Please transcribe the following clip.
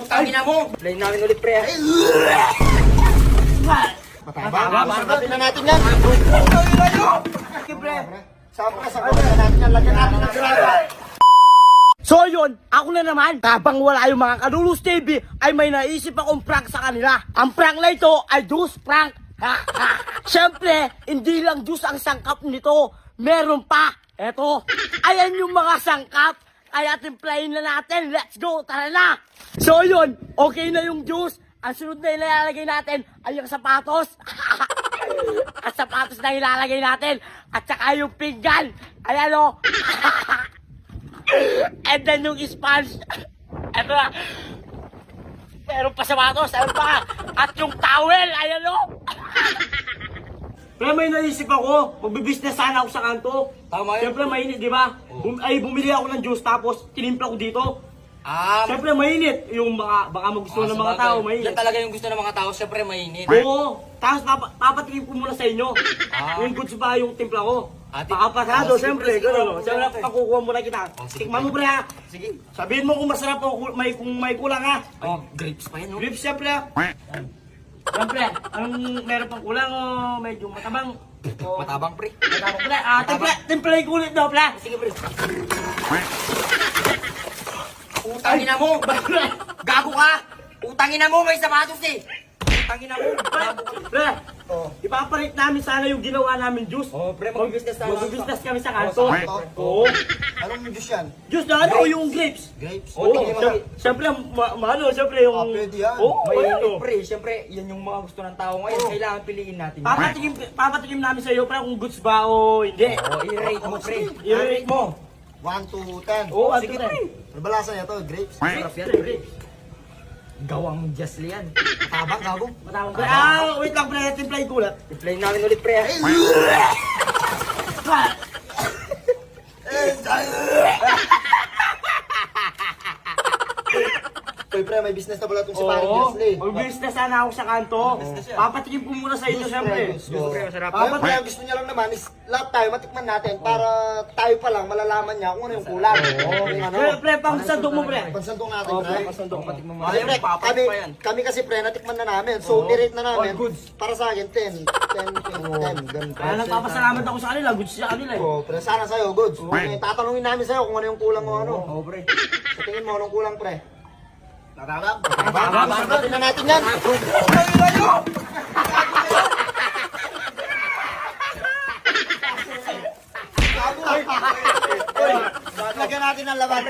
Putangin na mo. Play namin ulit, pre. Mataba. Sagutin na natin yan. Sige, pre. Sagutin na natin yan. Lagyan natin ng graba. So yun, ako na naman, habang wala yung mga Kadulus TV, ay may naisip akong prank sa kanila. Ang prank na ito ay juice prank. Siyempre, hindi lang juice ang sangkap nito. Meron pa. Eto, ayan yung mga sangkap. Kaya timplahin na natin. Let's go, tara na. So yun, okay na yung juice. Ang sunod na ilalagay natin ay yung sapatos. At sapatos na ilalagay natin. At saka yung pinggan. Ayan o. And then yung sponge. Eto na. Meron pa sapatos. Meron pa. At yung towel. Ayan o. Pero may naisip ako. Magbibusiness sana ako sa kanto. Tama yun. Siyempre mainit, di ba? Bumili ako ng juice tapos tinimpla ko dito. Siyempre mainit. Yung baka magustuhan ng mga tao, mainit. Yan talaga yung gusto ng mga tao, syempre mainit. Oo. Tapos papatikim ko muna sa inyo. Yung goods ba yung timpla ko? Baka pasado, siyempre. Gano'n. Siyempre, pakukuha muna kita. Tikman mo, pre, ha? Sige. Sabihin mo kung masarap o kung may kulang, ha? Oh, grapes pa yan, no? Grips, siyempre, ha? Siyempre, anong meron pang kulang o medyo matabang? Matabang, pre. Matabang, pre. Timpla yung kulit daw, pre. Sige, pre. Utangin na mo! Gago ka! Utangin na mo, may sapatos eh! Utangin na mo! Pre, ipapalit namin sana yung ginawa namin juice. Pre, mag-business tayo. Mag-business kami sa kanto. Oo. Anong juice yan? Juice na ano, yung grapes. Grapes? Oo, siyempre, maano, siyempre yung... Pwede yan. Oo, Mainit, ano. pre. Siyempre, yan yung mga gusto ng tao ngayon. Kailangan piliin natin. Papatikim namin sa iyo, pre, kung goods ba o hindi. I-rate mo, pre. I-rate mo. 1 to 10. Oo, sige, sige, pre. Ano ba lasa niya to? Grapes? Sarap yan, pre. Gawang Jasly yan. Matabang, gago. Matawag, pre. Wait lang, pre. Timplay ko lang. I-play namin ulit, pre. Uy, pre, may business na pala itong si Paring Oo. Wesley. Mag-business sana ako sa kanto. Papatikim ko muna sa inyo, siyempre. Gusto, pre, masarap. Ayun, pre, ang gusto niya lang naman is lahat tayo matikman natin para tayo pa lang malalaman niya kung ano yung kulang. Kung ano. Pre, pang sandok mo, pre. Pansandong natin, pre. Pasandok mo. Matikman mo. Ay, pre, Papat pa yan. kami kasi pre, natikman na namin. So, nirate na namin. All goods. Para sa akin, 10. 10, 10, 10. Ganun, pre. Kaya nagpapasalamat ako sa kanila. Goods sa kanila eh. Oo, pre, sana sa'yo, goods. Tatanungin namin sa'yo kung ano yung kulang mo, ano. Oo, pre. Sa tingin mo, anong kulang, pre? Natabang. Sagutin na natin yan. Lagyan natin ng laban.